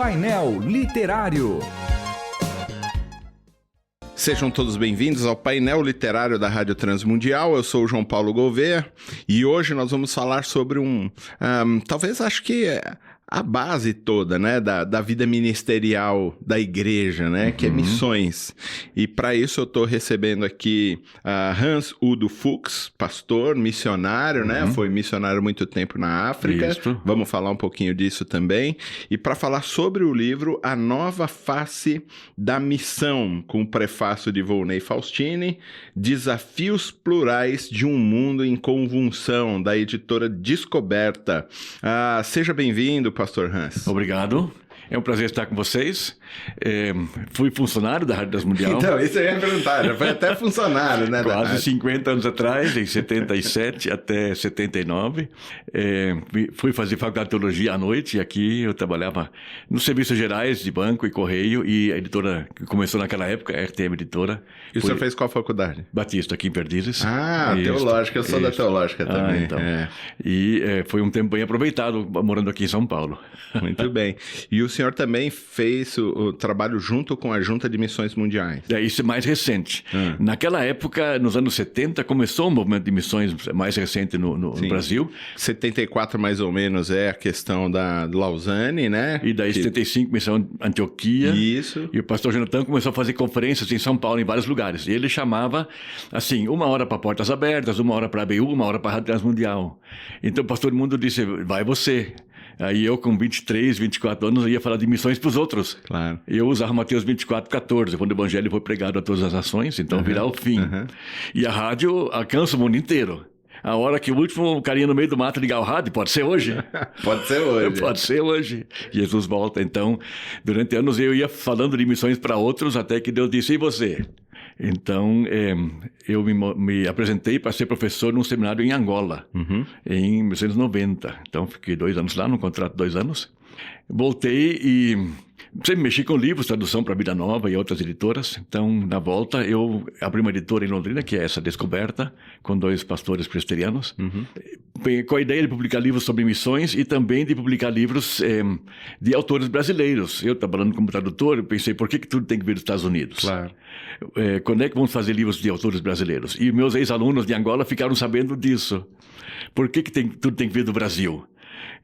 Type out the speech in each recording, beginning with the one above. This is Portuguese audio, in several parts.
Painel Literário. Sejam todos bem-vindos ao painel literário da Rádio Transmundial. Eu sou o João Paulo Gouveia e hoje nós vamos falar sobre talvez acho que a base toda, né, da vida ministerial da igreja, né, que é missões. E para isso eu estou recebendo aqui Hans Udo Fuchs, pastor, missionário, né, foi missionário muito tempo na África. Isso. Vamos falar um pouquinho disso também. E para falar sobre o livro A Nova Face da Missão, com o prefácio de Volney Faustini, Desafios Plurais de um Mundo em Convulsão, da editora Descoberta. Seja bem-vindo, Pastor Hans. Obrigado. É um prazer estar com vocês. Fui funcionário da Rádio Transmundial. Então, isso eu ia perguntar. Já foi até funcionário, né? Quase 50 anos atrás, em 77 até 79. Fui fazer faculdade de teologia à noite e aqui eu trabalhava nos serviços gerais de banco e correio e a editora que começou naquela época, a RTM Editora. E o senhor fez qual faculdade? Batista, aqui em Perdizes. Teológica. Eu sou da teológica também. Então. E foi um tempo bem aproveitado morando aqui em São Paulo. Muito bem. E o senhor também fez o trabalho junto com a Junta de Missões Mundiais. Isso é mais recente. Naquela época, nos anos 70, começou o movimento de missões mais recente no Brasil. 74, mais ou menos, é a questão da Lausanne, né? E daí, 75, missão Antioquia. Isso. E o pastor Jonathan começou a fazer conferências em São Paulo, em vários lugares. E ele chamava, assim, 1 hora para Portas Abertas, 1 hora para a ABU, 1 hora para a Rádio Transmundial. Então, o pastor Mundo disse, vai você. Aí eu, com 23, 24 anos, ia falar de missões para os outros. Claro. Eu usava Mateus 24, 14, quando o evangelho foi pregado a todas as nações, então virá o fim. E a rádio alcança o mundo inteiro. A hora que o último carinha no meio do mato ligar o rádio, pode ser hoje. Pode ser hoje. Pode ser hoje. Jesus volta. Então, durante anos eu ia falando de missões para outros, até que Deus disse, e você? Então, eu me apresentei para ser professor num seminário em Angola, em 1990. Então, fiquei 2 anos lá, num contrato de 2 anos. Voltei e sempre mexi com livros, tradução para a Vida Nova e outras editoras. Então, na volta, eu abri uma editora em Londrina, que é essa Descoberta, com 2 pastores presbiterianos, com a ideia de publicar livros sobre missões e também de publicar livros de autores brasileiros. Eu, trabalhando como tradutor, eu pensei, por que tudo tem que vir dos Estados Unidos? Claro. Quando é que vamos fazer livros de autores brasileiros? E meus ex-alunos de Angola ficaram sabendo disso. Por que tudo tem que vir do Brasil?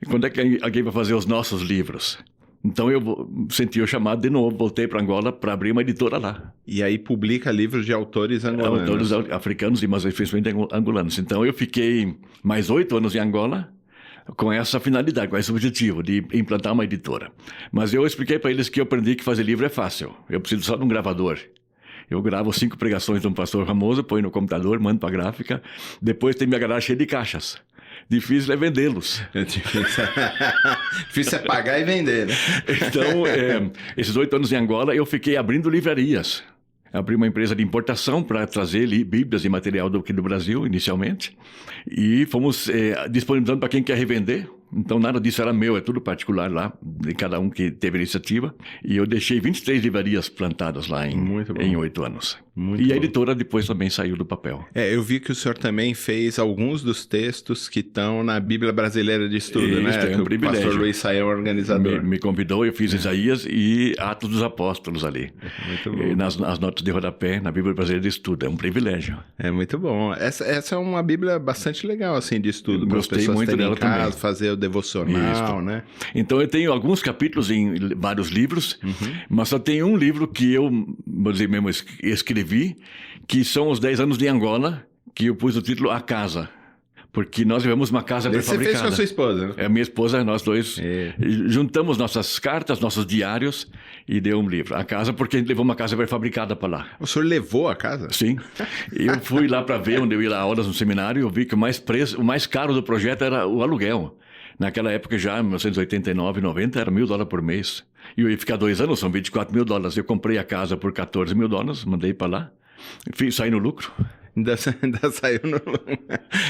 Quando é que alguém vai fazer os nossos livros? Então eu senti o chamado de novo, voltei para Angola para abrir uma editora lá. E aí publica livros de autores angolanos. Autores africanos, mas especialmente angolanos. Então eu fiquei mais 8 anos em Angola com essa finalidade, com esse objetivo de implantar uma editora. Mas eu expliquei para eles que eu aprendi que fazer livro é fácil. Eu preciso só de um gravador. Eu gravo 5 pregações de um pastor famoso, põe no computador, mando para a gráfica. Depois tem minha garagem cheia de caixas. Difícil é vendê-los. Difícil é pagar e vender, né? Então, esses 8 anos em Angola, eu fiquei abrindo livrarias. Abri uma empresa de importação para trazer bíblias e material aqui do Brasil, inicialmente. E fomos disponibilizando para quem quer revender. Então, nada disso era meu, é tudo particular lá, de cada um que teve iniciativa. E eu deixei 23 livrarias plantadas lá em 8 anos. A editora depois também saiu do papel. Eu vi que o senhor também fez alguns dos textos que estão na Bíblia Brasileira de Estudo, né? É um privilégio. O pastor Luiz Saião é o organizador. Me convidou, eu fiz Isaías e Atos dos Apóstolos ali. Muito bom. Nas notas de rodapé, na Bíblia Brasileira de Estudo. É um privilégio. É muito bom. Essa é uma Bíblia bastante legal, assim, de estudo. Gostei muito dela também. Fazer o devocional, né? Então eu tenho alguns capítulos em vários livros, mas só tem um livro que eu, vou dizer mesmo, escrevi, que são os 10 anos de Angola, que eu pus o título A Casa. Porque nós levamos uma casa prefabricada. Você fez com a sua esposa? É, minha esposa, nós dois. Juntamos nossas cartas, nossos diários e deu um livro. A casa, porque a gente levou uma casa prefabricada para lá. O senhor levou a casa? Sim. Eu fui lá para ver, onde eu ia dar aulas no seminário, e eu vi que o mais caro do projeto era o aluguel. Naquela época já, em 1989, 90, era $1.000 por mês. E eu ia ficar 2 anos, são $24.000. Eu comprei a casa por $14.000, mandei para lá. Saí no lucro. Ainda saiu no...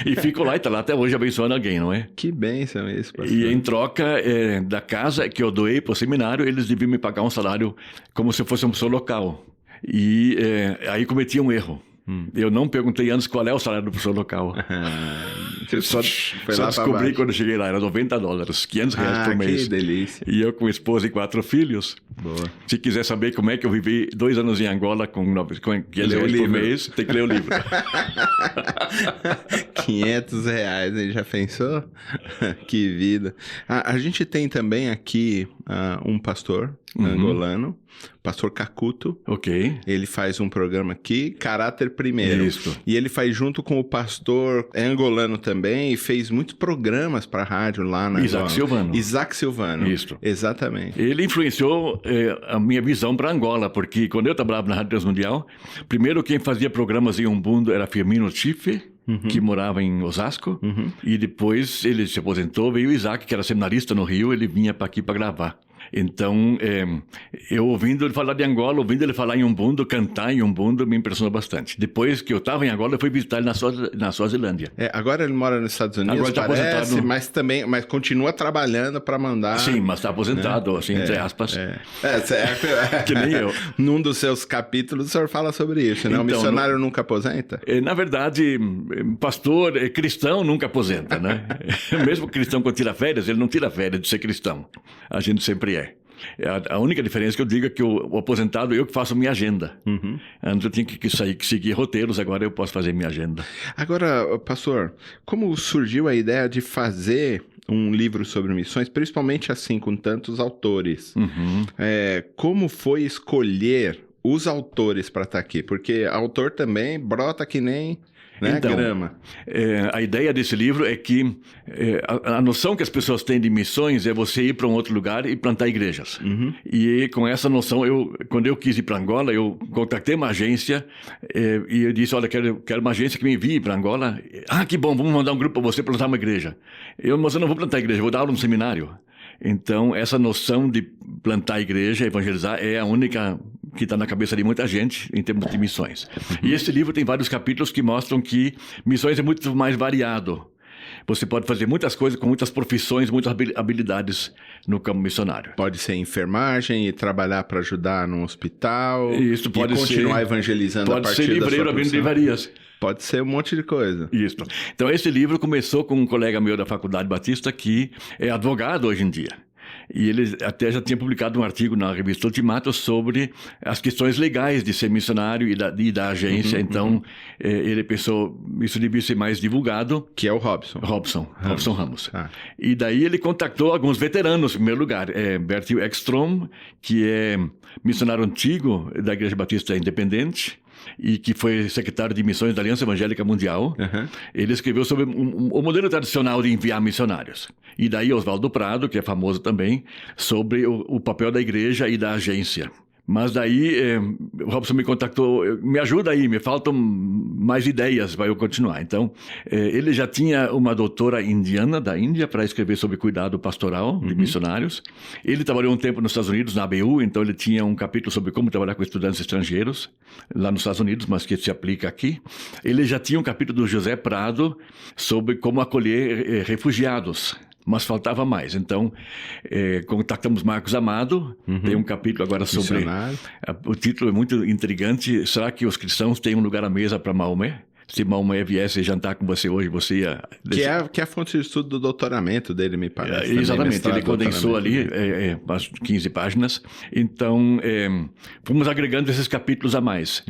E fico lá e tá lá até hoje abençoando alguém, não é? Que bênção isso, pastor. E em troca da casa que eu doei para o seminário, eles deviam me pagar um salário como se eu fosse uma pessoa local. E aí cometi um erro. Eu não perguntei antes qual é o salário do professor local. Só foi Só lá descobri baixo. quando eu cheguei lá, era $90, R$500 por mês. Que delícia. E eu com esposa e 4 filhos. Boa. Se quiser saber como é que eu vivi 2 anos em Angola com $500 por mês, tem que ler o livro. R$500, hein? Já pensou? Que vida. A gente tem também aqui um pastor angolano, pastor Cacuto. Ok. Ele faz um programa aqui, Caráter Primeiro. Isso. E ele faz junto com o pastor angolano também e fez muitos programas para rádio lá na Isaac Silvano. Isaac Silvano. Isso. Exatamente. Ele influenciou a minha visão para Angola, porque quando eu trabalhava na Rádio Transmundial, primeiro quem fazia programas em Umbundo era Firmino Chife, que morava em Osasco, e depois ele se aposentou, veio o Isaac, que era seminarista no Rio, ele vinha para aqui para gravar. Então, eu ouvindo ele falar de Angola, ouvindo ele falar em Umbundo, cantar em Umbundo, me impressionou bastante. Depois que eu estava em Angola, eu fui visitar ele na Suazilândia. Agora ele mora nos Estados Unidos, Agora tá parece, aposentado. mas continua trabalhando para mandar... Sim, mas está aposentado, assim, entre aspas. Que nem eu. Num dos seus capítulos, o senhor fala sobre isso, né? O Então, missionário nunca aposenta? Na verdade, pastor cristão nunca aposenta, né? Mesmo cristão quando tira férias, ele não tira férias de ser cristão. A gente sempre é. A única diferença que eu digo é que o aposentado, eu que faço minha agenda. Antes eu tinha que seguir roteiros, agora eu posso fazer minha agenda. Agora, pastor, como surgiu a ideia de fazer um livro sobre missões, principalmente assim, com tantos autores? Como foi escolher os autores para estar aqui? Porque autor também brota que nem... Então, grama. A ideia desse livro é que a noção que as pessoas têm de missões é você ir para um outro lugar e plantar igrejas. E com essa noção, quando eu quis ir para Angola, eu contactei uma agência e eu disse, olha, quero uma agência que me envie para Angola. Que bom, vamos mandar um grupo para você plantar uma igreja. Mas eu não vou plantar igreja, vou dar aula no seminário. Então, essa noção de plantar igreja, evangelizar, é a única que está na cabeça de muita gente em termos de missões. E esse livro tem vários capítulos que mostram que missões é muito mais variado. Você pode fazer muitas coisas com muitas profissões, muitas habilidades no campo missionário. Pode ser enfermagem e trabalhar para ajudar num hospital. Isso pode e continuar evangelizando a partir da sua Pode ser livreiro abrindo livrarias. Pode ser um monte de coisa. Isso. Então, esse livro começou com um colega meu da Faculdade Batista que é advogado hoje em dia. E ele até já tinha publicado um artigo na revista Ultimato sobre as questões legais de ser missionário e da agência. Então, ele pensou, isso devia ser mais divulgado. Que é o Robson. Robson Ramos. Ah. E daí ele contactou alguns veteranos, em primeiro lugar. Bertil Ekstrom, que é missionário antigo da Igreja Batista Independente, e que foi secretário de missões da Aliança Evangélica Mundial. Ele escreveu sobre o modelo tradicional de enviar missionários. E daí Oswaldo Prado, que é famoso também, sobre o papel da igreja e da agência. Mas daí o Robson me contactou, me ajuda aí, me faltam mais ideias para eu continuar. Então, ele já tinha uma doutora indiana da Índia para escrever sobre cuidado pastoral de missionários. Ele trabalhou um tempo nos Estados Unidos, na ABU, então ele tinha um capítulo sobre como trabalhar com estudantes estrangeiros, lá nos Estados Unidos, mas que se aplica aqui. Ele já tinha um capítulo do José Prado sobre como acolher refugiados. Mas faltava mais. Então, contactamos Marcos Amado, tem um capítulo agora sobre... O título é muito intrigante. Será que os cristãos têm um lugar à mesa para Maomé? Se Maomé viesse jantar com você hoje, você ia... Que é a fonte de estudo do doutoramento dele, me parece. Exatamente, ele condensou ali umas 15 páginas. Então, fomos agregando esses capítulos a mais.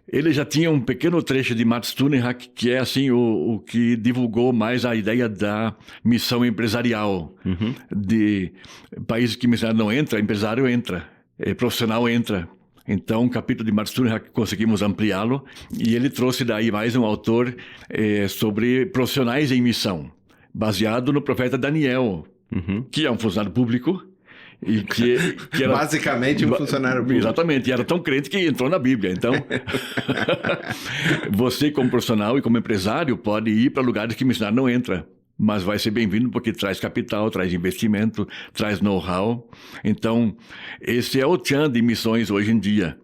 Ele já tinha um pequeno trecho de Mats Thunenhack, que é assim o que divulgou mais a ideia da missão empresarial. De países que missionário não entra, empresário entra, profissional entra. Então, um capítulo de Mats Thunenhack conseguimos ampliá-lo, e ele trouxe daí mais um autor sobre profissionais em missão, baseado no profeta Daniel, que é um funcionário público, e que era basicamente um funcionário público. Exatamente, e era tão crente que entrou na Bíblia. Então, você como profissional e como empresário pode ir para lugares que o missionário não entra, mas vai ser bem-vindo porque traz capital, traz investimento, traz know-how. Então, esse é o tchan de missões hoje em dia,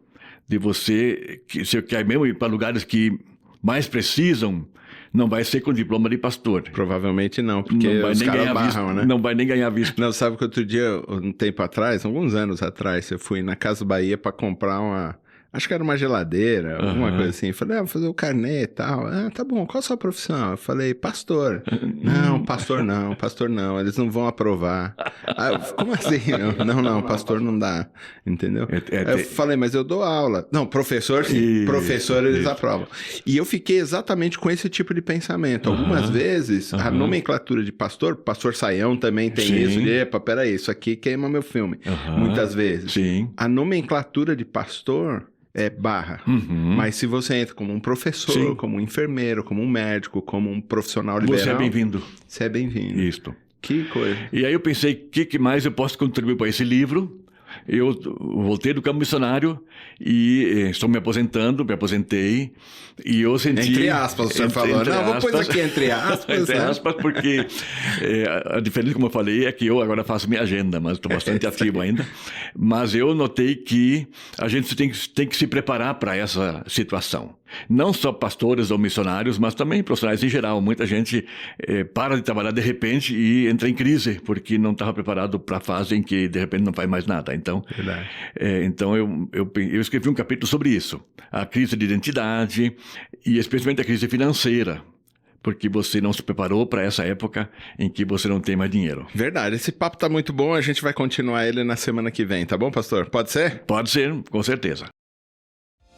de você, que se quer mesmo ir para lugares que mais precisam, não vai ser com diploma de pastor. Provavelmente não, porque os caras barram, né? Não vai nem ganhar visto. Não, sabe que outro dia, um tempo atrás, alguns anos atrás, eu fui na Casa Bahia para comprar Acho que era uma geladeira, alguma coisa assim. Falei, vou fazer o carnê e tal. Tá bom, qual a sua profissão? Eu falei, pastor. Não, pastor não, eles não vão aprovar. Como assim? Não, pastor não dá, entendeu? Eu falei, mas eu dou aula. Não, professor sim, professor eles aprovam. E eu fiquei exatamente com esse tipo de pensamento. Algumas vezes, a nomenclatura de pastor Saião também tem isso. Epa, peraí, isso aqui queima meu filme. Muitas vezes. Sim. A nomenclatura de pastor é barra. Mas se você entra como um professor, como um enfermeiro, como um médico, como um profissional liberal... Você é bem-vindo. Você é bem-vindo. Isso. Que coisa. E aí eu pensei, o que mais eu posso contribuir para esse livro? Eu voltei do campo missionário e estou me aposentei, e eu senti... Entre aspas, você falou. Não, vou pôr isso aqui entre aspas. Entre aspas, porque a diferença, como eu falei, é que eu agora faço minha agenda, mas estou bastante ativo ainda. Mas eu notei que a gente tem que se preparar para essa situação. Não só pastores ou missionários, mas também profissionais em geral. Muita gente para de trabalhar de repente e entra em crise, porque não estava preparado para a fase em que de repente não faz mais nada. Então, então eu escrevi um capítulo sobre isso. A crise de identidade e especialmente a crise financeira. Porque você não se preparou para essa época em que você não tem mais dinheiro. Verdade. Esse papo tá muito bom. A gente vai continuar ele na semana que vem, tá bom, pastor? Pode ser? Pode ser, com certeza.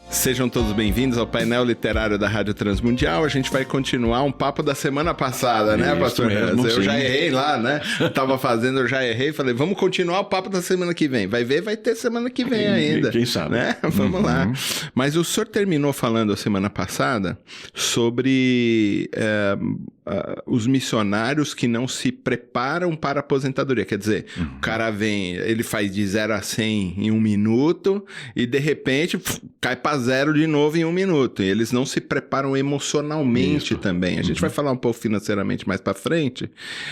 Sejam todos bem-vindos ao painel literário da Rádio Transmundial. A gente vai continuar um papo da semana passada, né, pastor? Mesmo, eu já errei lá, né? Tava fazendo, eu já errei. Falei, vamos continuar o papo da semana que vem. Vai ver, vai ter semana que vem ainda. Quem sabe? Né? Vamos lá. Mas o senhor terminou falando a semana passada sobre os missionários que não se preparam para a aposentadoria. Quer dizer, o cara vem, ele faz de 0 a 100 em 1 minuto e de repente cai para 0 de novo em 1 minuto. E eles não se preparam emocionalmente também. A gente vai falar um pouco financeiramente mais para frente,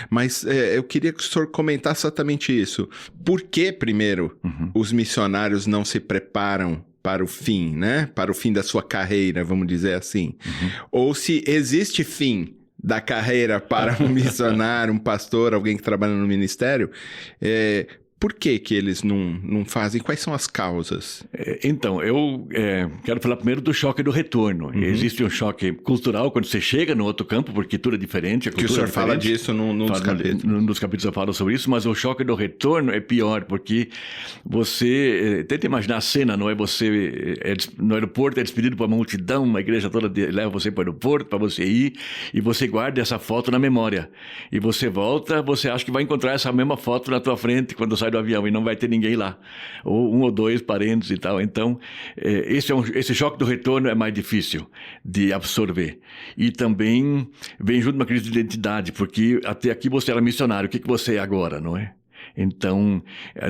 mas eu queria que o senhor comentasse exatamente isso. Por que, primeiro, os missionários não se preparam para o fim, né? Para o fim da sua carreira, vamos dizer assim. Ou se existe fim da carreira para um missionário, um pastor, alguém que trabalha no ministério, por que eles não fazem? Quais são as causas? Então, eu quero falar primeiro do choque do retorno. Existe um choque cultural quando você chega no outro campo, porque tudo é diferente. A que o senhor fala disso num dos capítulos. Num dos capítulos eu falo sobre isso, mas o choque do retorno é pior, porque você... tenta imaginar a cena, não é? Você no aeroporto é despedido por uma multidão, uma igreja toda leva você para o aeroporto para você ir, e você guarda essa foto na memória. E você volta, você acha que vai encontrar essa mesma foto na tua frente quando sai do avião e não vai ter ninguém lá, ou 1 ou 2 parentes e tal. Então, esse choque do retorno é mais difícil de absorver. E também vem junto uma crise de identidade, porque até aqui você era missionário, o que você é agora, não é? Então,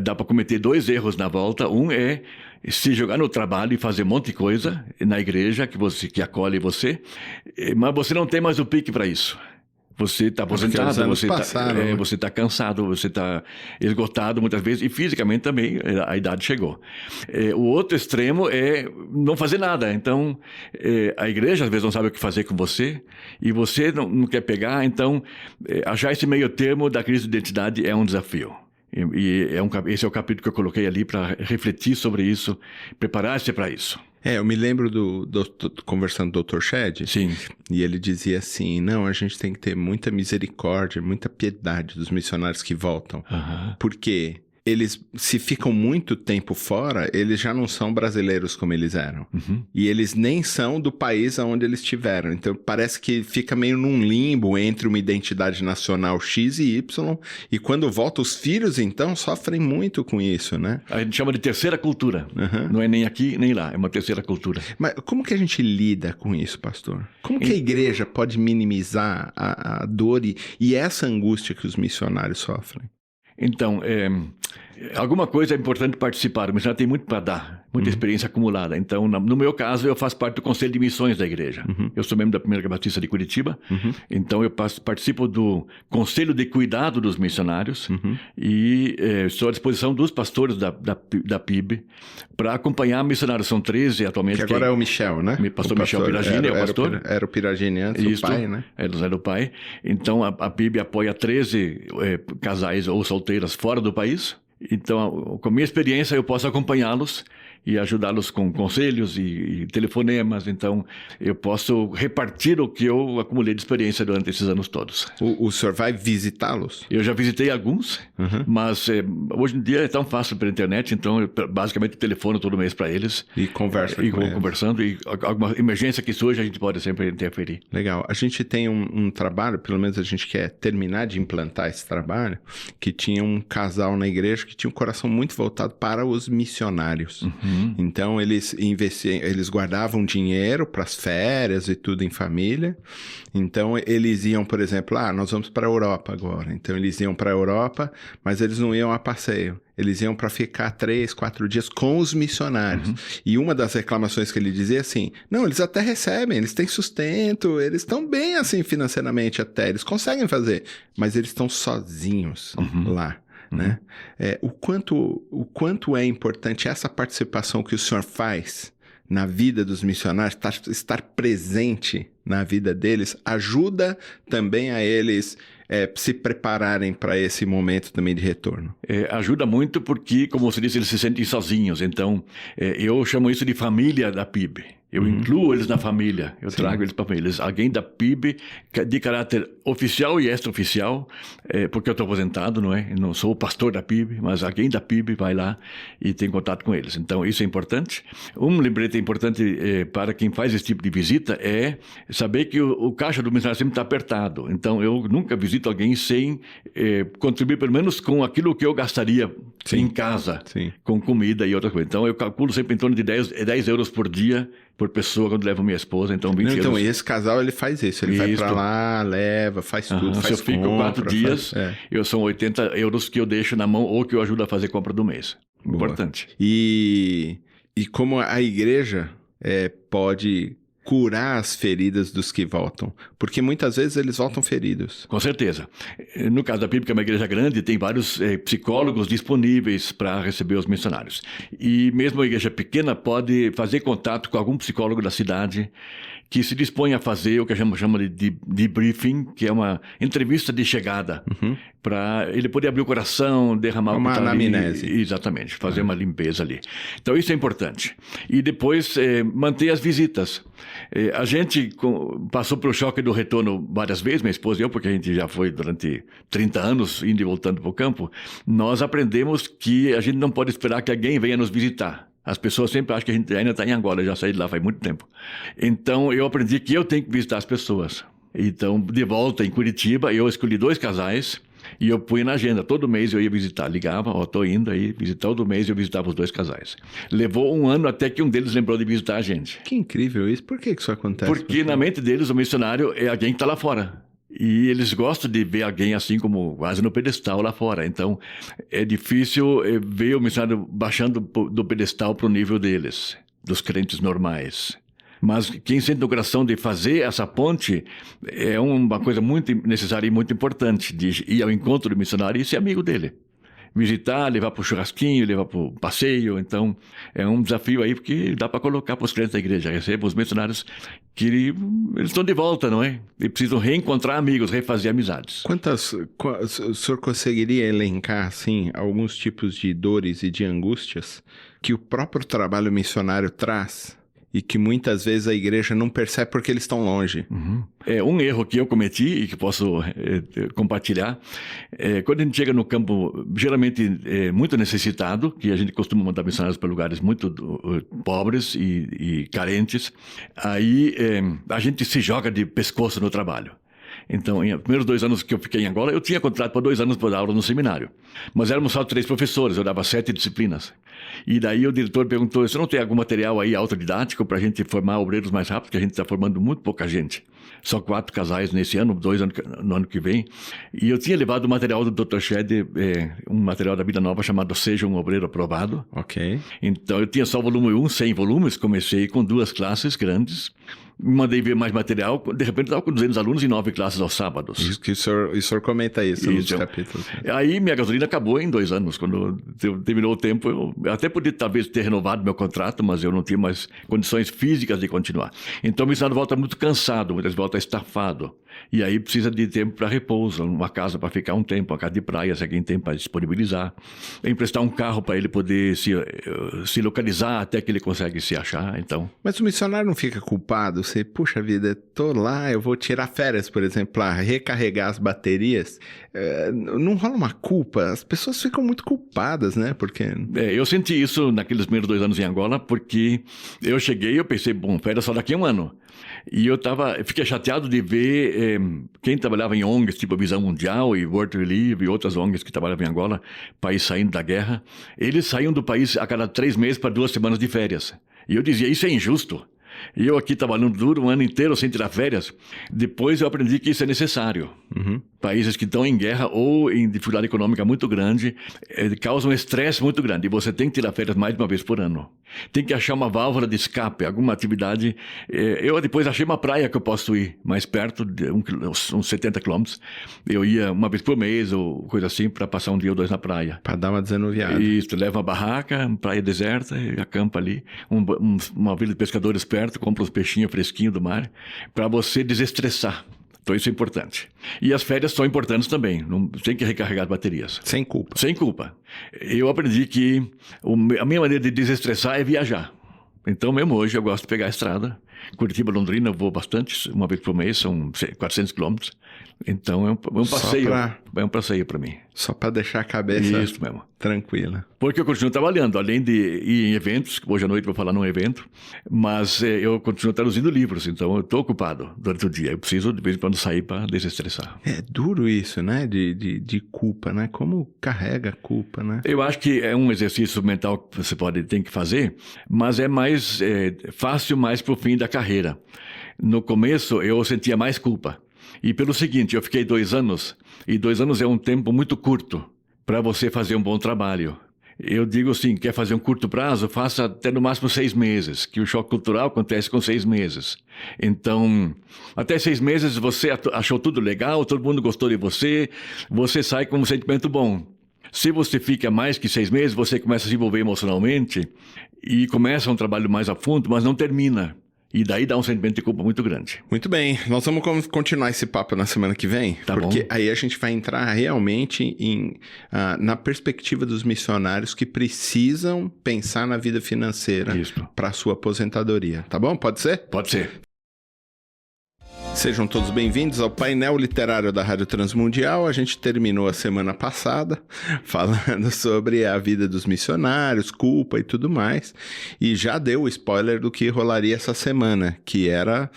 dá para cometer 2 erros na volta. Um é se jogar no trabalho e fazer um monte de coisa na igreja que acolhe você, mas você não tem mais o pique para isso. Você está aposentado, você está cansado, você está esgotado muitas vezes, e fisicamente também a idade chegou. O outro extremo é não fazer nada. Então, a igreja às vezes não sabe o que fazer com você, e você não quer pegar. Então, achar esse meio termo da crise de identidade é um desafio. E esse é o capítulo que eu coloquei ali para refletir sobre isso, preparar-se para isso. Eu me lembro conversando com o Dr. Shedd. Sim. E ele dizia assim, não, a gente tem que ter muita misericórdia, muita piedade dos missionários que voltam. Porque eles, se ficam muito tempo fora, eles já não são brasileiros como eles eram. E eles nem são do país onde eles estiveram. Então, parece que fica meio num limbo entre uma identidade nacional X e Y. E quando volta, os filhos, então, sofrem muito com isso, né? A gente chama de terceira cultura. Não é nem aqui, nem lá. É uma terceira cultura. Mas como que a gente lida com isso, pastor? Como que a igreja pode minimizar a dor e essa angústia que os missionários sofrem? Então, alguma coisa é importante participar. O missionário tem muito para dar, muita experiência acumulada. Então, no meu caso, eu faço parte do Conselho de Missões da igreja. Eu sou membro da Primeira Batista de Curitiba. Então, eu participo do Conselho de Cuidado dos Missionários e estou à disposição dos pastores da PIB para acompanhar missionários. São 13 atualmente. Que agora é o Michel, né? Pastor Michel Piragini é o pastor. Era o Piragini antes, o pai, né? Era o pai. Então, a PIB apoia 13 casais ou solteiras fora do país. Então, com a minha experiência, eu posso acompanhá-los e ajudá-los com conselhos e telefonemas. Então, eu posso repartir o que eu acumulei de experiência durante esses anos todos. O senhor vai visitá-los? Eu já visitei alguns, mas hoje em dia é tão fácil pela internet, então eu basicamente telefono todo mês para eles. E conversa com eles. Conversando, e alguma emergência que surge, a gente pode sempre interferir. Legal. A gente tem um trabalho, pelo menos a gente quer terminar de implantar esse trabalho, que tinha um casal na igreja que tinha um coração muito voltado para os missionários. Então, eles guardavam dinheiro para as férias e tudo em família. Então, eles iam, por exemplo, nós vamos para a Europa agora. Então, eles iam para a Europa, mas eles não iam a passeio. Eles iam para ficar 3, 4 dias com os missionários. E uma das reclamações que ele dizia assim, não, eles até recebem, eles têm sustento, eles estão bem assim financeiramente até, eles conseguem fazer, mas eles estão sozinhos lá. Né? O quanto é importante essa participação que o senhor faz na vida dos missionários, estar presente na vida deles, ajuda também a eles se prepararem para esse momento também de retorno. Ajuda muito porque, como você disse, eles se sentem sozinhos. Então, eu chamo isso de família da PIB. Eu incluo eles na família, eu trago eles para a família. Alguém da PIB, de caráter oficial e extraoficial, porque eu estou aposentado, não é? Eu não sou o pastor da PIB, mas alguém da PIB vai lá e tem contato com eles. Então, isso é importante. Um lembrete importante para quem faz esse tipo de visita é saber que o caixa do missionário sempre está apertado. Então, eu nunca visito alguém sem contribuir, pelo menos, com aquilo que eu gastaria em casa, com comida e outras coisas. Então, eu calculo sempre em torno de 10 euros por dia, por pessoa, quando levo minha esposa, então 20 euros. Então, esse casal, ele faz isso. Ele vai pra lá, leva, faz tudo, faz compra. Se eu fico 4 dias, são 80 euros que eu deixo na mão ou que eu ajudo a fazer compra do mês. Boa. Importante. E como a igreja pode curar as feridas dos que voltam, porque muitas vezes eles voltam feridos. Com certeza. No caso da PIB, que é uma igreja grande, tem vários psicólogos disponíveis para receber os missionários. E mesmo a igreja pequena pode fazer contato com algum psicólogo da cidade que se dispõe a fazer o que a gente chama de debriefing, que é uma entrevista de chegada, para ele poder abrir o coração, derramar uma anamnese. Exatamente, fazer uma limpeza ali. Então, isso é importante. E depois, manter as visitas. A gente passou pelo choque do retorno várias vezes, minha esposa e eu, porque a gente já foi durante 30 anos indo e voltando para o campo. Nós aprendemos que a gente não pode esperar que alguém venha nos visitar. As pessoas sempre acham que a gente ainda está em Angola, eu já saí de lá faz muito tempo. Então, eu aprendi que eu tenho que visitar as pessoas. Então, de volta em Curitiba, eu escolhi 2 casais e eu punha na agenda. Todo mês eu ia visitar, ligava, estou indo aí visitar, todo mês eu visitava os 2 casais. Levou 1 ano até que um deles lembrou de visitar a gente. Que incrível isso. Por que isso acontece? Porque na mente deles o missionário é alguém que está lá fora. E eles gostam de ver alguém assim como quase no pedestal lá fora. Então, é difícil ver o missionário baixando do pedestal para o nível deles, dos crentes normais. Mas quem sente no coração de fazer essa ponte é uma coisa muito necessária e muito importante, de ir ao encontro do missionário e ser amigo dele. Visitar, levar para o churrasquinho, levar para o passeio. Então, é um desafio aí, porque dá para colocar para os crentes da igreja. Recebam os missionários que eles estão de volta, não é? E precisam reencontrar amigos, refazer amizades. O senhor conseguiria elencar, assim, alguns tipos de dores e de angústias que o próprio trabalho missionário traz? E que muitas vezes a igreja não percebe porque eles estão longe. Um erro que eu cometi e que posso compartilhar, quando a gente chega no campo, geralmente muito necessitado, que a gente costuma mandar missionários para lugares muito pobres e carentes, aí a gente se joga de pescoço no trabalho. Então, nos primeiros 2 anos que eu fiquei em Angola, eu tinha contrato para 2 anos para dar aula no seminário. Mas éramos só 3 professores, eu dava 7 disciplinas. E daí o diretor perguntou, você não tem algum material aí autodidático para a gente formar obreiros mais rápido, que a gente está formando muito pouca gente. Só 4 casais nesse ano, 2 no ano que vem. E eu tinha levado o material do Dr. Shed, um material da Vida Nova chamado Seja um Obreiro Aprovado. Ok. Então eu tinha só o volume 1, 100 volumes, comecei com 2 classes grandes. Mandei ver mais material, de repente estava com 200 alunos em 9 classes aos sábados. Isso que o senhor comenta isso nos capítulos. Aí minha gasolina acabou em 2 anos. Quando terminou o tempo, eu até podia talvez ter renovado meu contrato, mas eu não tinha mais condições físicas de continuar. Então o missionário volta muito cansado, muitas vezes volta estafado. E aí precisa de tempo para repouso, uma casa para ficar um tempo, uma casa de praia, se alguém tem para disponibilizar. Emprestar um carro para ele poder se localizar até que ele consegue se achar, então... Mas o missionário não fica culpado? Você, puxa vida, tô lá, eu vou tirar férias, por exemplo, para recarregar as baterias. Não rola uma culpa? As pessoas ficam muito culpadas, né? Porque... eu senti isso naqueles primeiros 2 anos em Angola, porque eu cheguei e eu pensei, bom, férias só daqui a 1 ano. E eu fiquei chateado de ver quem trabalhava em ONGs, tipo Visão Mundial e World Relief e outras ONGs que trabalhavam em Angola, país saindo da guerra. Eles saíam do país a cada 3 meses para 2 semanas de férias. E eu dizia, isso é injusto. E eu aqui trabalhando duro 1 ano inteiro sem tirar férias. Depois eu aprendi que isso é necessário. Países que estão em guerra ou em dificuldade econômica muito grande causam estresse muito grande. E você tem que tirar férias mais de 1 vez por ano. Tem que achar uma válvula de escape, alguma atividade. Eu depois achei uma praia que eu posso ir mais perto, uns 70 quilômetros. Eu ia 1 vez por mês ou coisa assim para passar 1 dia ou 2 na praia. Para dar uma desanuviada. Isso, leva uma barraca, praia deserta, e acampa ali. Uma vila de pescadores perto, compra uns peixinhos fresquinhos do mar, para você desestressar. Então isso é importante. E as férias são importantes também. Não tem que recarregar as baterias. Sem culpa. Sem culpa. Eu aprendi que a minha maneira de desestressar é viajar. Então mesmo hoje eu gosto de pegar a estrada. Curitiba, Londrina, eu vou bastante, 1 vez por mês, são 400 quilômetros. Então é um passeio. É um passeio para mim. Só para deixar a cabeça isso mesmo. Tranquila. Porque eu continuo trabalhando, além de ir em eventos, hoje à noite vou falar num evento, mas eu continuo traduzindo livros, então eu estou ocupado durante o dia. Eu preciso de vez em quando sair para desestressar. É duro isso, né? De culpa, né? Como carrega a culpa, né? Eu acho que é um exercício mental que você tem que fazer, mas é mais fácil mais para o fim da carreira. No começo eu sentia mais culpa. E pelo seguinte, eu fiquei 2 anos, e 2 anos é um tempo muito curto para você fazer um bom trabalho. Eu digo assim, quer fazer um curto prazo, faça até no máximo 6 meses, que o choque cultural acontece com 6 meses. Então, até 6 meses você achou tudo legal, todo mundo gostou de você, você sai com um sentimento bom. Se você fica mais que 6 meses, você começa a se envolver emocionalmente e começa um trabalho mais a fundo, mas não termina. E daí dá um sentimento de culpa muito grande. Muito bem, nós vamos continuar esse papo na semana que vem, porque aí a gente vai entrar realmente na perspectiva dos missionários que precisam pensar na vida financeira para a sua aposentadoria, tá bom? Pode ser? Pode ser. Sejam todos bem-vindos ao painel literário da Rádio Transmundial. A gente terminou a semana passada falando sobre a vida dos missionários, culpa e tudo mais, e já deu o spoiler do que rolaria essa semana, que era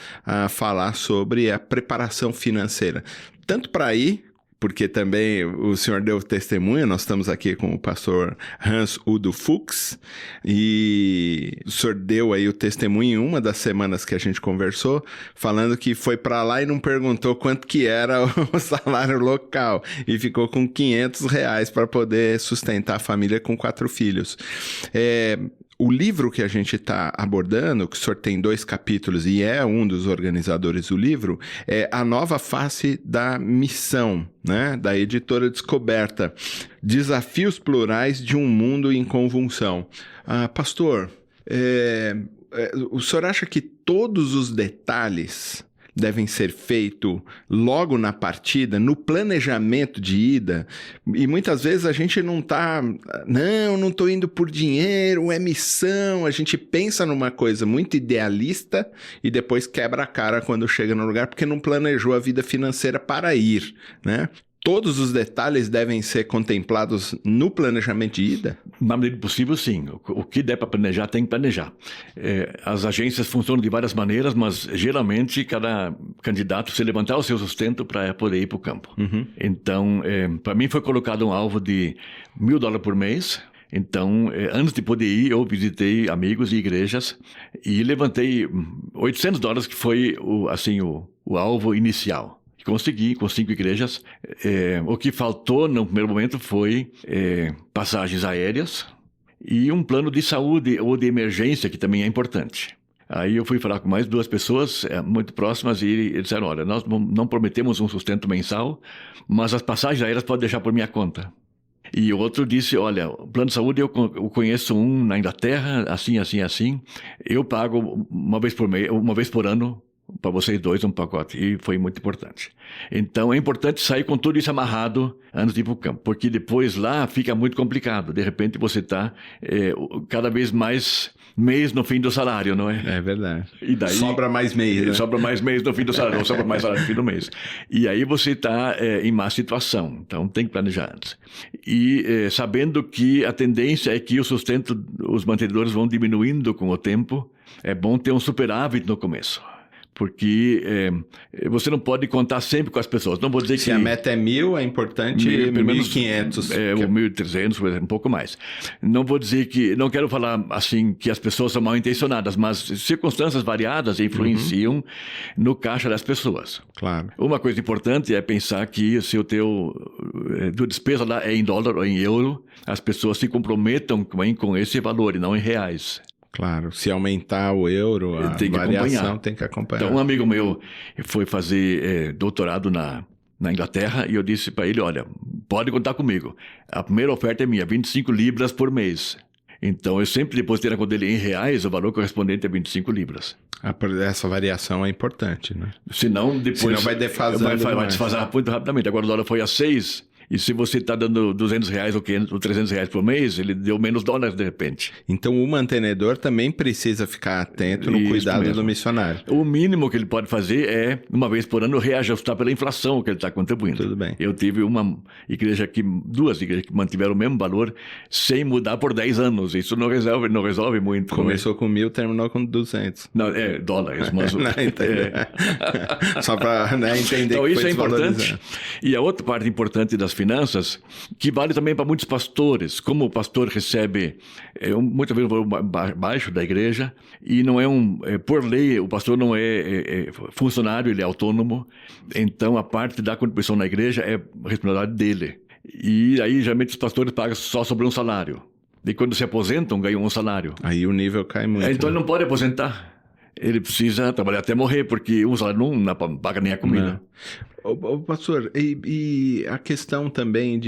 falar sobre a preparação financeira, tanto para ir, porque também o senhor deu testemunho, nós estamos aqui com o pastor Hans Udo Fuchs, e o senhor deu aí o testemunho em uma das semanas que a gente conversou, falando que foi para lá e não perguntou quanto que era o salário local, e ficou com R$500 para poder sustentar a família com 4 filhos. O livro que a gente está abordando, que o senhor tem 2 capítulos e é um dos organizadores do livro, é A Nova Face da Missão, né? Da editora Descoberta. Desafios Plurais de um Mundo em Convulsão. Pastor, o senhor acha que todos os detalhes devem ser feitos logo na partida, no planejamento de ida? E muitas vezes a gente não estou indo por dinheiro, é missão, a gente pensa numa coisa muito idealista e depois quebra a cara quando chega no lugar porque não planejou a vida financeira para ir, né? Todos os detalhes devem ser contemplados no planejamento de ida? Na medida do possível, sim. O que der para planejar, tem que planejar. As agências funcionam de várias maneiras, mas geralmente cada candidato se levantar o seu sustento para poder ir para o campo. Então, para mim foi colocado um alvo de $1.000 por mês. Então, antes de poder ir, eu visitei amigos e igrejas e levantei $800, que foi o alvo inicial. Consegui, com 5 igrejas. O que faltou no primeiro momento foi passagens aéreas e um plano de saúde ou de emergência, que também é importante. Aí eu fui falar com mais 2 pessoas muito próximas e eles disseram, olha, nós não prometemos um sustento mensal, mas as passagens aéreas podem deixar por minha conta. E o outro disse, olha, o plano de saúde eu conheço um na Inglaterra, assim, assim, assim. Eu pago uma vez por ano para vocês dois um pacote. E foi muito importante. Então é importante sair com tudo isso amarrado antes de ir para o campo, porque depois lá fica muito complicado. De repente você está cada vez mais mês no fim do salário, não é? É verdade. E daí, sobra mais mês, né? Sobra mais mês no fim do salário, ou sobra mais salário no fim do mês. E aí você está em má situação, então tem que planejar antes. E sabendo que a tendência é que o sustento, os mantenedores vão diminuindo com o tempo, é bom ter um superávit no começo. Porque você não pode contar sempre com as pessoas. Não vou dizer Se que... a meta é 1.000, é importante 1.500. Ou 1.300, por exemplo, um pouco mais. Não vou dizer que... Não quero falar assim que as pessoas são mal intencionadas, mas circunstâncias variadas influenciam no caixa das pessoas. Claro. Uma coisa importante é pensar que se o tua despesa lá é em dólar ou em euro, as pessoas se comprometam com esse valor e não em reais. Claro, se aumentar o euro, a variação tem que acompanhar. Então, um amigo meu foi fazer doutorado na Inglaterra e eu disse para ele, olha, pode contar comigo. A primeira oferta é minha, 25 libras por mês. Então, eu sempre depositei na conta dele em reais, o valor correspondente a 25 libras. Essa variação é importante, né? Senão, depois... vai defasando vai desfasar muito rapidamente. Agora o dólar foi a 6... E se você está dando R$200 ou 500 ou R$300 por mês, ele deu menos dólares de repente. Então o mantenedor também precisa ficar atento no cuidado do missionário. O mínimo que ele pode fazer é, uma vez por ano, reajustar pela inflação que ele está contribuindo. Tudo bem. Eu tive duas igrejas que mantiveram o mesmo valor sem mudar por 10 anos. Isso não resolve muito. Começou com 1.000, terminou com 200. Não, dólares. Mas, Só para entender então, que isso foi é importante. E a outra parte importante das finanças, que vale também para muitos pastores. Como o pastor recebe muitas vezes um valor baixo da igreja, e não por lei, o pastor não é funcionário, ele é autônomo, então a parte da contribuição na igreja é responsabilidade dele. E aí, geralmente, os pastores pagam só sobre um salário. E quando se aposentam, ganham um salário. Aí o nível cai muito. Então ele não pode aposentar. Ele precisa trabalhar até morrer, porque um salário não paga nem a comida. Pastor, e a questão também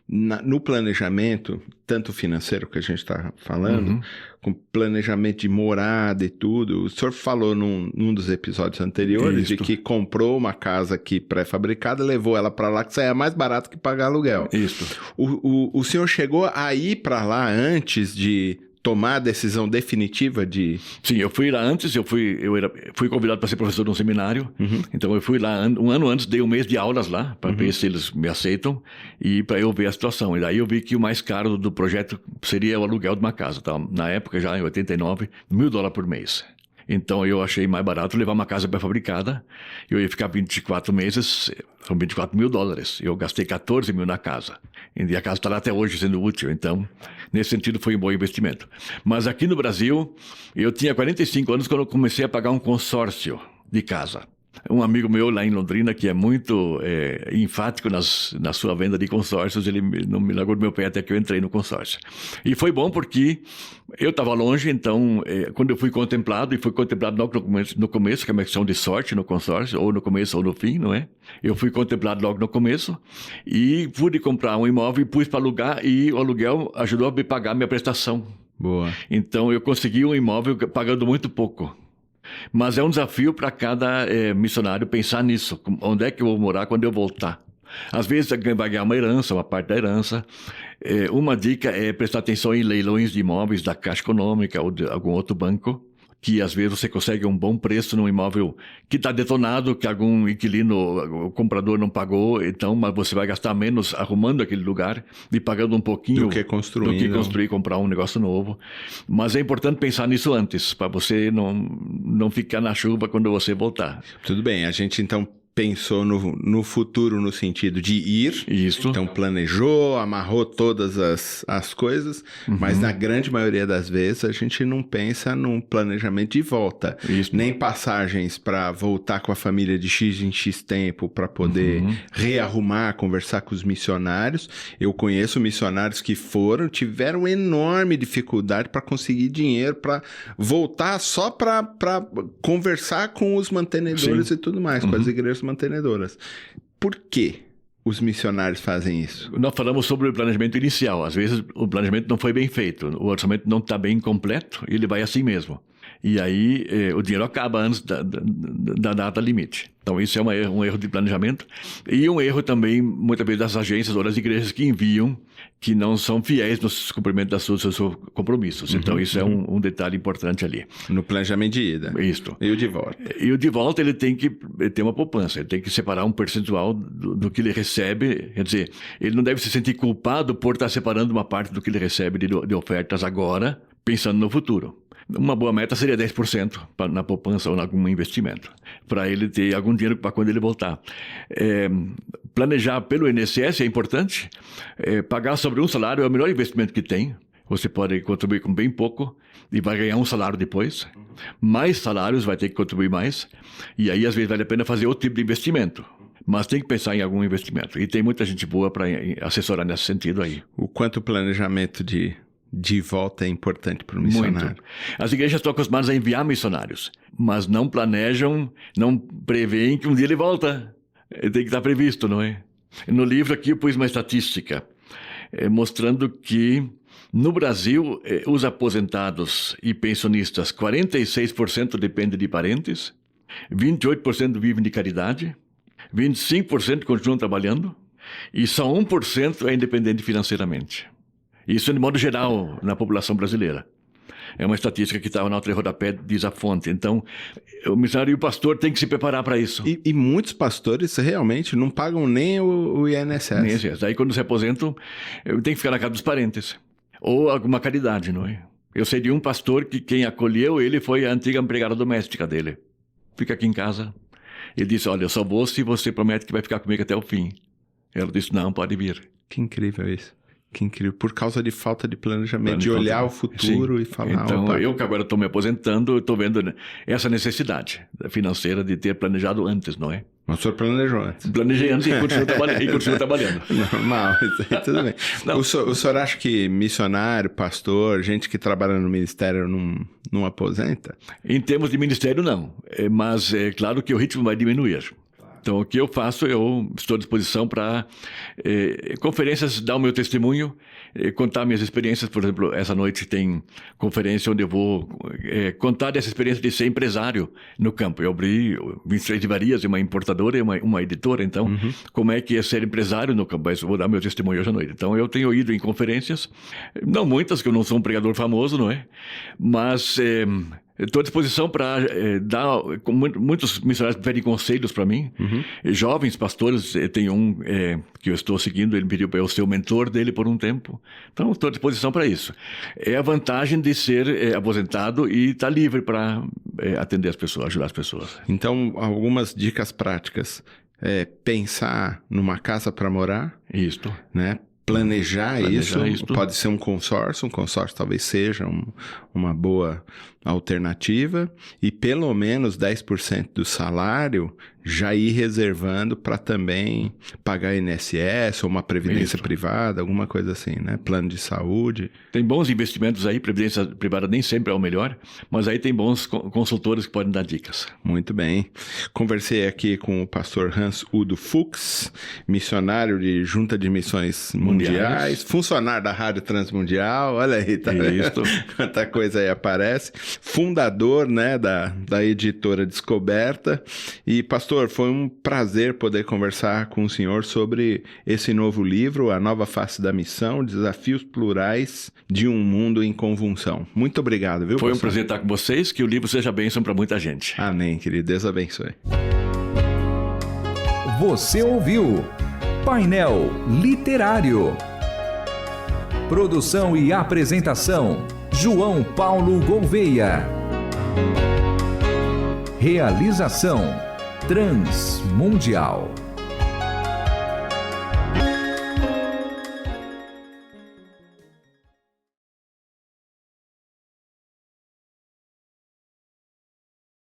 no planejamento, tanto financeiro que a gente está falando, com planejamento de morada e tudo, o senhor falou num dos episódios anteriores de que comprou uma casa aqui pré-fabricada, levou ela para lá, que saia mais barato que pagar aluguel. Isso. O senhor chegou a ir para lá antes de tomar a decisão definitiva de... Sim, eu fui lá antes, fui convidado para ser professor de um seminário, então eu fui lá um ano antes, dei um mês de aulas lá, para ver se eles me aceitam, e para eu ver a situação. E daí eu vi que o mais caro do projeto seria o aluguel de uma casa, tá? Na época, já em 89, $1.000 por mês. Então eu achei mais barato levar uma casa pré-fabricada, eu ia ficar 24 meses, são $24.000, eu gastei 14 mil na casa, e a casa está lá até hoje sendo útil, então nesse sentido foi um bom investimento. Mas aqui no Brasil, eu tinha 45 anos quando eu comecei a pagar um consórcio de casa. Um amigo meu lá em Londrina, que é muito enfático na sua venda de consórcios, ele não me largou do meu pé até que eu entrei no consórcio. E foi bom porque eu estava longe, então, quando eu fui contemplado, e fui contemplado logo no começo, que é uma questão de sorte no consórcio, ou no começo ou no fim, não é? Eu fui contemplado logo no começo e pude comprar um imóvel e pus para alugar, e o aluguel ajudou a me pagar minha prestação. Boa. Então, eu consegui um imóvel pagando muito pouco. Mas é um desafio para cada missionário pensar nisso. Onde é que eu vou morar quando eu voltar? Às vezes vai ganhar uma herança, uma parte da herança. Uma dica é prestar atenção em leilões de imóveis da Caixa Econômica ou de algum outro banco, que às vezes você consegue um bom preço num imóvel que está detonado, que algum inquilino, o comprador não pagou, então, mas você vai gastar menos arrumando aquele lugar e pagando um pouquinho do que construir e comprar um negócio novo. Mas é importante pensar nisso antes, para você não ficar na chuva quando você voltar. Tudo bem, a gente então pensou no futuro no sentido de ir. Isso. Então planejou, amarrou todas as coisas, mas na grande maioria das vezes a gente não pensa num planejamento de volta. Isso. Nem passagens para voltar com a família de X em X tempo para poder rearrumar, conversar com os missionários. Eu conheço missionários que tiveram enorme dificuldade para conseguir dinheiro para voltar só para conversar com os mantenedores. Sim. E tudo mais, com as igrejas mantenedoras. Por que os missionários fazem isso? Nós falamos sobre o planejamento inicial. Às vezes o planejamento não foi bem feito, o orçamento não está bem completo e ele vai assim mesmo. E aí o dinheiro acaba antes da data limite. Então isso é um erro de planejamento e um erro também, muitas vezes, das agências ou das igrejas que enviam, que não são fiéis no cumprimento dos seus compromissos. Então isso é um detalhe importante ali. No planejamento de ida. Isso. E o de volta. E o de volta ele tem que ter uma poupança, ele tem que separar um percentual do que ele recebe. Quer dizer, ele não deve se sentir culpado por estar separando uma parte do que ele recebe de ofertas agora, pensando no futuro. Uma boa meta seria 10% na poupança ou em algum investimento, para ele ter algum dinheiro para quando ele voltar. Planejar pelo INSS é importante. Pagar sobre um salário é o melhor investimento que tem. Você pode contribuir com bem pouco e vai ganhar um salário depois. Mais salários, vai ter que contribuir mais. E aí, às vezes, vale a pena fazer outro tipo de investimento. Mas tem que pensar em algum investimento. E tem muita gente boa para assessorar nesse sentido aí. O quanto o planejamento de volta é importante para o missionário. Muito. As igrejas estão acostumadas a enviar missionários, mas não planejam, não preveem que um dia ele volta. Tem que estar previsto, não é? No livro aqui eu pus uma estatística mostrando que no Brasil os aposentados e pensionistas, 46% dependem de parentes, 28% vivem de caridade, 25% continuam trabalhando e só 1% é independente financeiramente. Isso de modo geral na população brasileira. É uma estatística que estava na nota de rodapé, diz a fonte. Então, o missionário e o pastor têm que se preparar para isso. E muitos pastores realmente não pagam nem o INSS. Nem INSS. Aí quando se aposentam, tem que ficar na casa dos parentes. Ou alguma caridade, não é? Eu sei de um pastor que quem acolheu ele foi a antiga empregada doméstica dele. Fica aqui em casa. Ele disse, olha, eu só vou se você promete que vai ficar comigo até o fim. Ela disse, não, pode vir. Que incrível isso. Que incrível. Por causa de falta de planejamento, de olhar o futuro. Sim. E falar... Então, eu que agora estou me aposentando, estou vendo essa necessidade financeira de ter planejado antes, não é? Mas o senhor planejou antes. Planejei antes e continuo trabalhando. Normal, tudo bem. O senhor acha que missionário, pastor, gente que trabalha no ministério não aposenta? Em termos de ministério, não. Mas é claro que o ritmo vai diminuir. Então, o que eu faço, eu estou à disposição para conferências, dar o meu testemunho, contar minhas experiências. Por exemplo, essa noite tem conferência onde eu vou contar dessa experiência de ser empresário no campo. Eu abri 23 livrarias, uma importadora e uma editora. Então, como é que é ser empresário no campo? Eu vou dar meu testemunho hoje à noite. Então, eu tenho ido em conferências, não muitas, que eu não sou um pregador famoso, não é? Mas... estou à disposição para dar... Muitos missionários pedem conselhos para mim. Jovens pastores, tem um que eu estou seguindo, ele pediu para eu ser o mentor dele por um tempo. Então, estou à disposição para isso. É a vantagem de ser aposentado e estar livre para atender as pessoas, ajudar as pessoas. Então, algumas dicas práticas. Pensar numa casa para morar. Isso. Né? Planejar isso. Pode ser um consórcio talvez seja uma boa alternativa, e pelo menos 10% do salário já ir reservando para também pagar INSS ou uma previdência privada, alguma coisa assim, né? Plano de saúde. Tem bons investimentos aí, previdência privada nem sempre é o melhor, mas aí tem bons consultores que podem dar dicas. Muito bem. Conversei aqui com o pastor Hans Udo Fuchs, missionário de Junta de Missões Mundiais, funcionário da Rádio Transmundial, olha aí, tá vendo? Quanta coisa aí aparece. Fundador, né, da editora Descoberta. E, pastor, foi um prazer poder conversar com o senhor sobre esse novo livro, A Nova Face da Missão, Desafios Plurais de um Mundo em Convulsão. Muito obrigado, viu, Foi pastor? Um prazer estar com vocês, que o livro seja bênção para muita gente. Amém, querido. Deus abençoe. Você ouviu Painel Literário. Produção e apresentação, João Paulo Gouveia. Realização Transmundial.